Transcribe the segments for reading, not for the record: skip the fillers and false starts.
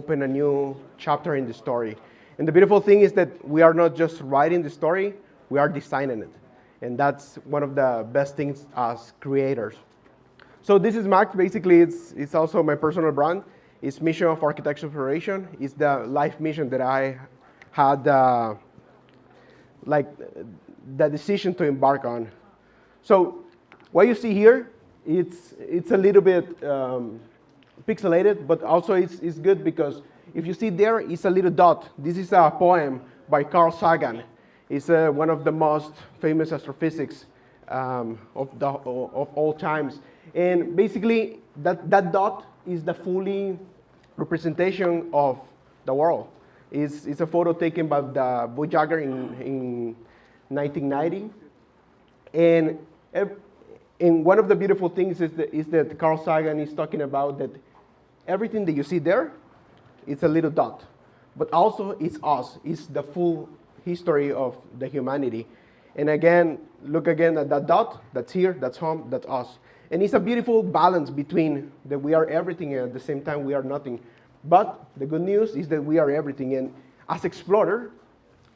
open a new chapter in the story. And the beautiful thing is that we are not just writing the story, we are designing it. And that's one of the best things as creators. So this is Max. Basically, it's also my personal brand. It's Mission of Architecture Exploration. It's the life mission that I had, like the decision to embark on. So what you see here, it's a little bit pixelated, but also it's good because if you see there, it's a little dot. This is a poem by Carl Sagan. It's one of the most famous astrophysics of all times. And basically, that dot is the fully representation of the world. It's a photo taken by the Voyager in 1990. And one of the beautiful things is that Carl Sagan is talking about that everything that you see there, it's a little dot. But also, it's us. It's the full history of the humanity. And again, look again at that dot. That's here, that's home, that's us. And it's a beautiful balance between that we are everything and at the same time we are nothing. But the good news is that we are everything. And as explorer,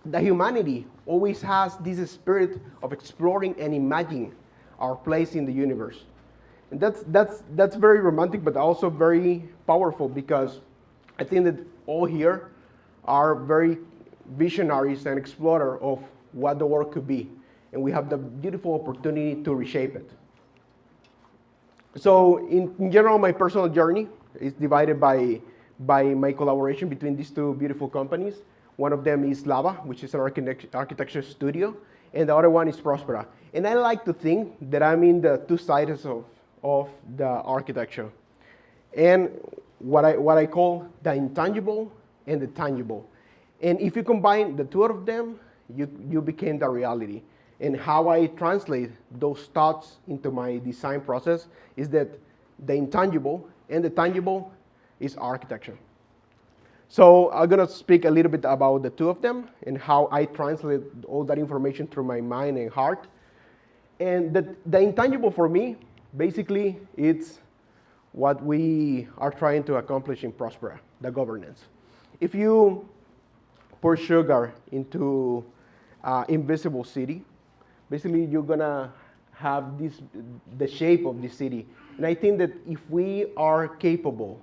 the humanity always has this spirit of exploring and imagining our place in the universe. And that's very romantic, but also very powerful, because I think that all here are very visionaries and explorer of what the world could be. And we have the beautiful opportunity to reshape it. So in general, my personal journey is divided by my collaboration between these two beautiful companies. One of them is Lava, which is an architecture studio, and the other one is Prospera. And I like to think that I'm in the two sides of the architecture. And what I call the intangible and the tangible. And if you combine the two of them, you became the reality. And how I translate those thoughts into my design process is that the intangible and the tangible is architecture. So I'm gonna speak a little bit about the two of them and how I translate all that information through my mind and heart. And the intangible for me, basically, it's what we are trying to accomplish in Prospera, the governance. If you pour sugar into invisible city, basically you're gonna have the shape of the city. And I think that if we are capable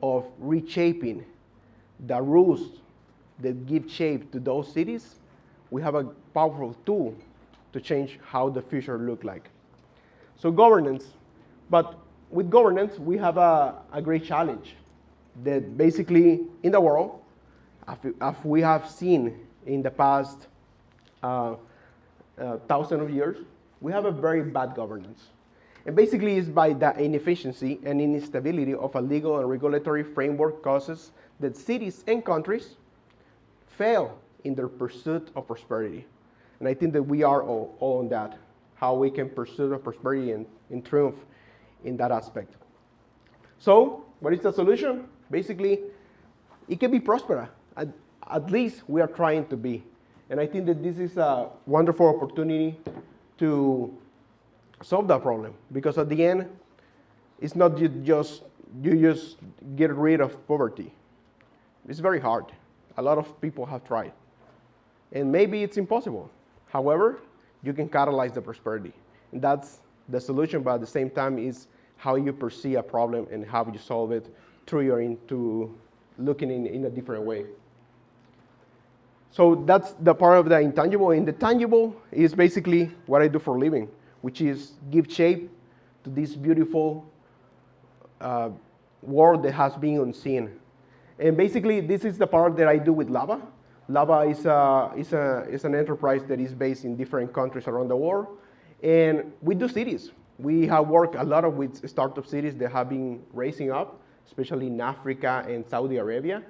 of reshaping the rules that give shape to those cities, we have a powerful tool to change how the future look like. So governance, but with governance, we have a great challenge that basically in the world, as we have seen in the past thousands of years, we have a very bad governance. And basically it's by the inefficiency and instability of a legal and regulatory framework causes that cities and countries fail in their pursuit of prosperity. And I think that we are all on that, how we can pursue the prosperity and triumph in that aspect. So what is the solution? Basically, it can be Prospera. At least we are trying to be. And I think that this is a wonderful opportunity to solve that problem, because at the end, it's not you just get rid of poverty. It's very hard. A lot of people have tried. And maybe it's impossible. However, you can catalyze the prosperity. And that's the solution, but at the same time is how you perceive a problem and how you solve it through your into looking in a different way. So that's the part of the intangible. And the tangible is basically what I do for a living, which is give shape to this beautiful world that has been unseen. And basically, this is the part that I do with Lava. Lava is an enterprise that is based in different countries around the world. And we do cities. We have worked a lot with startup cities that have been raising up, especially in Africa and Saudi Arabia.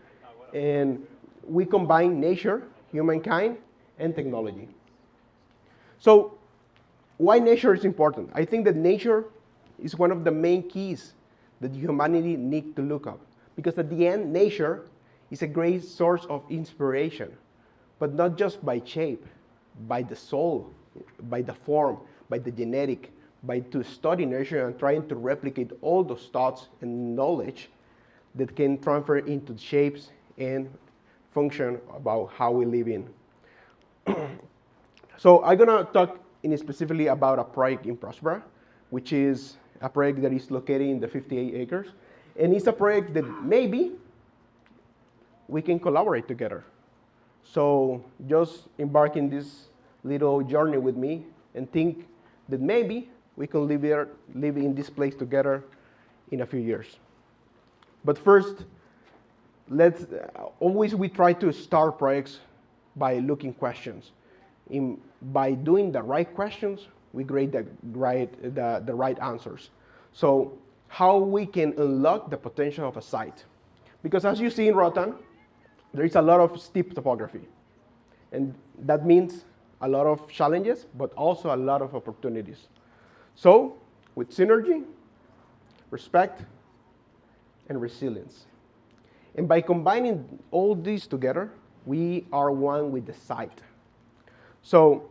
And we combine nature, humankind, and technology. So why nature is important? I think that nature is one of the main keys that humanity needs to look up. Because at the end, nature is a great source of inspiration, but not just by shape, by the soul, by the form, by the genetic, by to study nature and trying to replicate all those thoughts and knowledge that can transfer into shapes and function about how we live in. So I'm gonna talk specifically about a project in Prospera, which is a project that is located in the 58 acres. And it's a project that maybe we can collaborate together. So just embark in this little journey with me and think that maybe we can live in this place together in a few years. But first, always we try to start projects by looking questions. By doing the right questions, we create the right answers. So how we can unlock the potential of a site. Because as you see in Rotan, there is a lot of steep topography. And that means a lot of challenges, but also a lot of opportunities. So with synergy, respect, and resilience. And by combining all these together, we are one with the site. So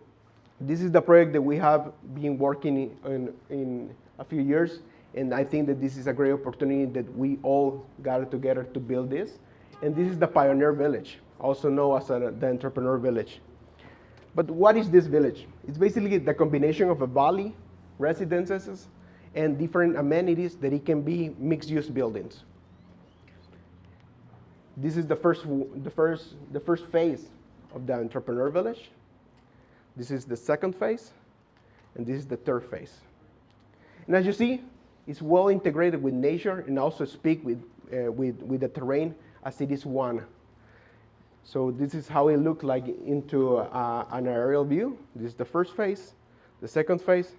this is the project that we have been working in a few years, and I think that this is a great opportunity that we all got together to build this. And this is the Pioneer Village, also known as the Entrepreneur Village. But what is this village? It's basically the combination of a valley, residences, and different amenities that it can be mixed-use buildings. This is the first phase of the Entrepreneur Village. This is the second phase, and this is the third phase. And as you see, it's well integrated with nature and also speak with the terrain as it is one. So this is how it looks like into an aerial view. This is the first phase, the second phase,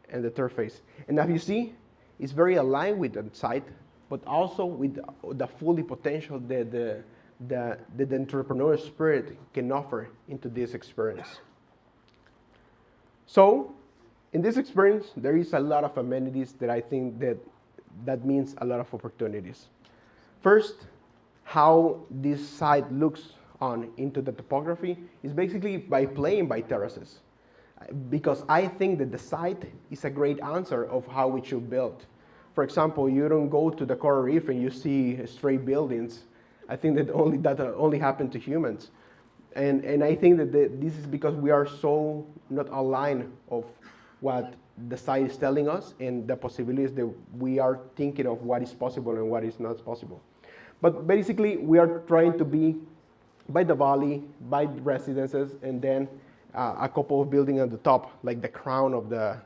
and the third phase. And as you see, it's very aligned with the site, but also with the fully potential that the entrepreneur spirit can offer into this experience. So in this experience, there is a lot of amenities that I think that means a lot of opportunities. First, how this site looks into the topography is basically by playing by terraces. Because I think that the site is a great answer of how we should build. For example, you don't go to the coral reef and you see straight buildings. I think that only happened to humans. And I think that this is because we are so not aligned of what the site is telling us and the possibilities that we are thinking of what is possible and what is not possible. But basically, we are trying to be by the valley, by the residences, and then a couple of buildings at the top, like the crown of the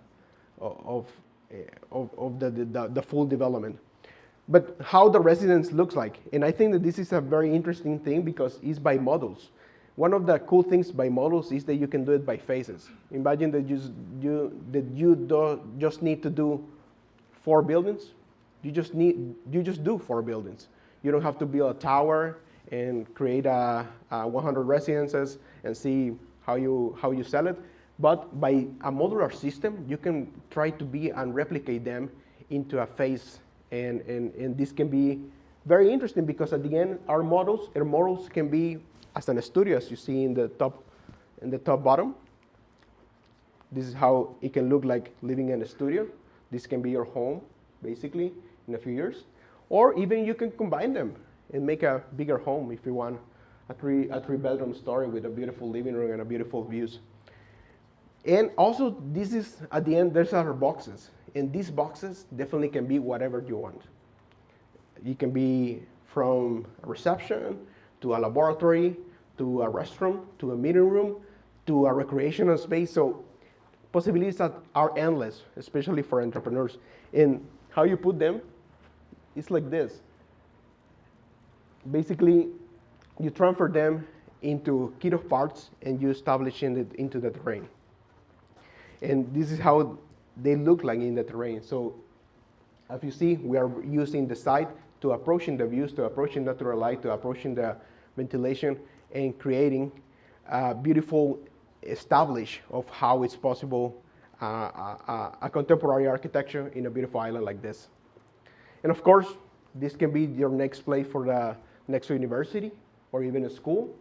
full development. But how the residence looks like, and I think that this is a very interesting thing because it's by models. One of the cool things by models is that you can do it by phases. Imagine that you don't just need to do 4 buildings. You just do 4 buildings. You don't have to build a tower and create 100 residences and see how you sell it. But by a modular system, you can try to be and replicate them into a phase. And this can be very interesting because at the end, our models can be as a studio, as you see in the top bottom. This is how it can look like living in a studio. This can be your home, basically, in a few years. Or even you can combine them and make a bigger home if you want a three-bedroom story with a beautiful living room and a beautiful views. And also, this is, at the end, there's other boxes. And these boxes definitely can be whatever you want. It can be from a reception, to a laboratory, to a restroom, to a meeting room, to a recreational space. So possibilities that are endless, especially for entrepreneurs. And how you put them, it's like this. Basically, you transfer them into kit of parts and you establish it into the terrain. And this is how they look like in the terrain. So as you see, we are using the site to approaching the views, to approaching natural light, to approaching the ventilation, and creating a beautiful establish of how it's possible a contemporary architecture in a beautiful island like this. And of course, this can be your next place for the next university or even a school.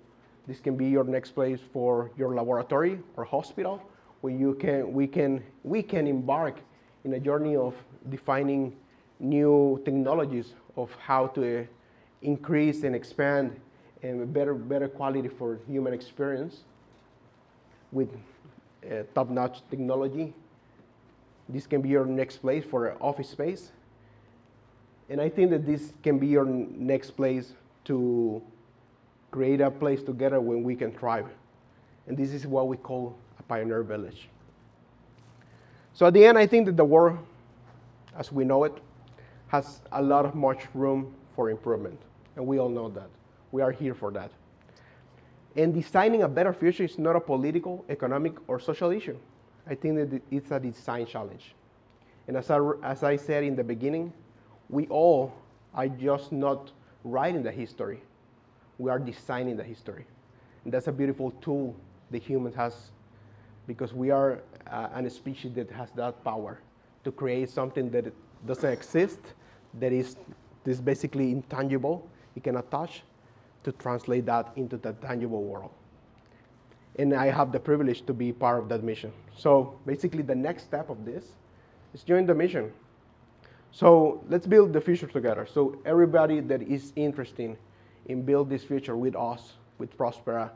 This can be your next place for your laboratory or hospital, where we can embark in a journey of defining new technologies of how to increase and expand and better quality for human experience with top-notch technology. This can be your next place for office space. And I think that this can be your next place to create a place together when we can thrive. And this is what we call a pioneer village. So at the end, I think that the world, as we know it, has a lot of much room for improvement. And we all know that. We are here for that. And designing a better future is not a political, economic, or social issue. I think that it's a design challenge. And as I said in the beginning, we all are just not writing the history. We are designing the history. And that's a beautiful tool the human has, because we are a species that has that power to create something that doesn't exist, that is basically intangible, you cannot touch, to translate that into the tangible world. And I have the privilege to be part of that mission. So basically the next step of this is join the mission. So let's build the future together. So everybody that is interested in build this future with us, with Prospera,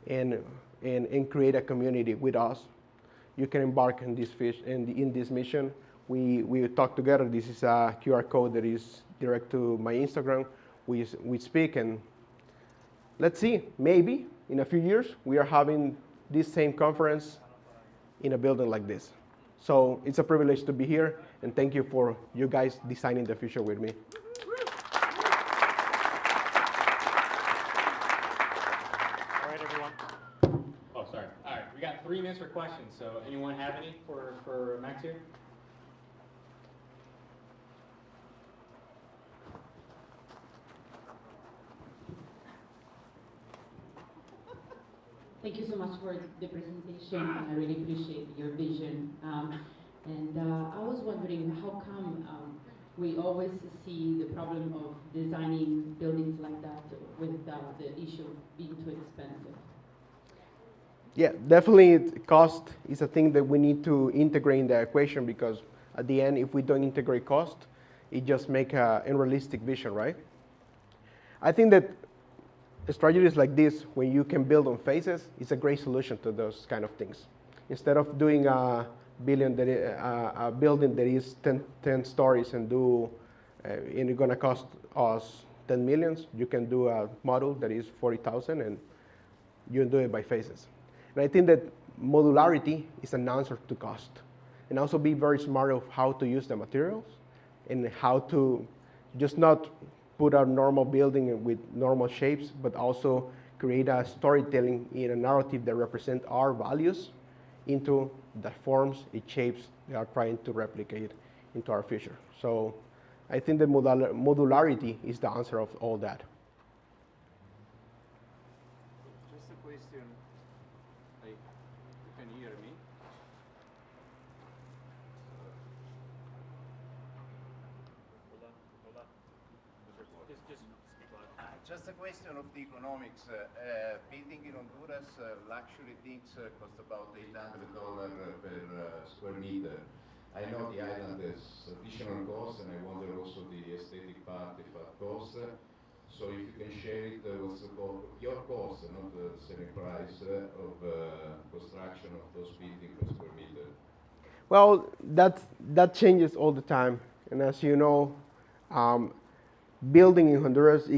and create a community with us, you can embark in this mission. We talk together. This is a QR code that is direct to my Instagram. We speak, and let's see, maybe in a few years we are having this same conference in a building like this. So it's a privilege to be here, and thank you for you guys designing the future with me. All right, everyone. Oh, sorry. All right, we got 3 minutes for questions. So anyone have any for Max here? Thank you so much for the presentation. I really appreciate your vision. I was wondering how come we always see the problem of designing buildings like that with the issue of being too expensive? Yeah, definitely cost is a thing that we need to integrate in the equation, because at the end, if we don't integrate cost, it just makes an unrealistic vision, right? I think that strategies like this, when you can build on phases, is a great solution to those kind of things. Instead of doing a building that is 10 stories and it's going to cost us 10 millions, you can do a model that is 40,000 and you do it by phases. And I think that modularity is an answer to cost. And also be very smart of how to use the materials and how to just not put a normal building with normal shapes, but also create a storytelling in a narrative that represents our values into the forms and shapes they are trying to replicate into our future. So I think that modularity is the answer of all that. Just a question, like, you can hear me? Just a question of the economics. Building in Honduras, luxury things cost about $800 per square meter. I know the island has additional costs, and I wonder also the aesthetic part if that cost. So if you can share it, what's your cost, not the selling price of construction of those buildings per square meter? Well, that changes all the time, and as you know, building in Honduras,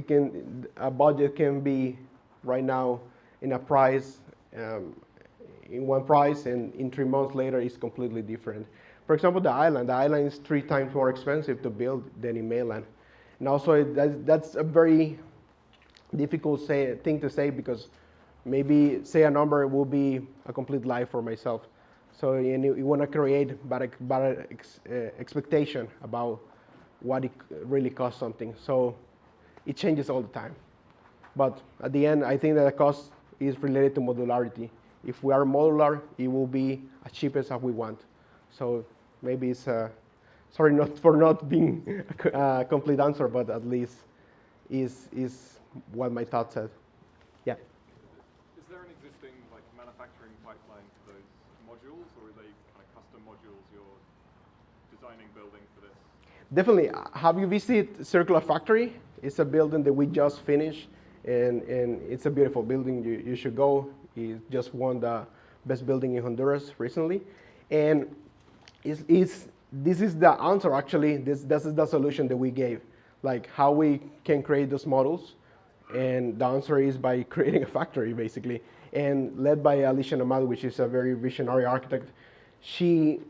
a budget can be right now in a price, in one price, and in 3 months later it's completely different. For example, the island is 3 times more expensive to build than in mainland. And also that's a very difficult thing to say, because maybe say a number will be a complete lie for myself. So you want to create better expectation about what it really costs something. So it changes all the time. But at the end, I think that the cost is related to modularity. If we are modular, it will be as cheap as we want. So maybe it's, sorry for not being a complete answer, but at least is what my thought said. Yeah. Is there an existing manufacturing pipeline for those modules, or are they kind of custom modules you're designing, building for this? definitely, have you visited Circular Factory? It's a building that we just finished, and it's a beautiful building. You should go. It just won the best building in Honduras recently. And this is the answer, actually. This is the solution that we gave, like how we can create those models. And the answer is by creating a factory, basically. And led by Alicia Namad, which is a very visionary architect. She,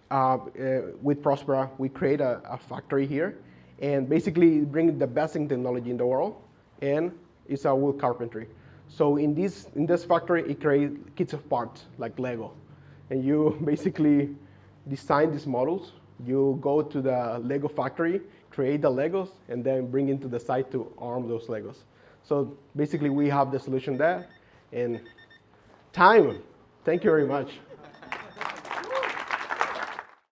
with Prospera, we create a factory here, and basically bring the best in technology in the world, and it's a wood carpentry. So in this factory, it creates kits of parts, like Lego. And you basically design these models. You go to the Lego factory, create the Legos, and then bring into the site to arm those Legos. So basically, we have the solution there. And time, thank you very much.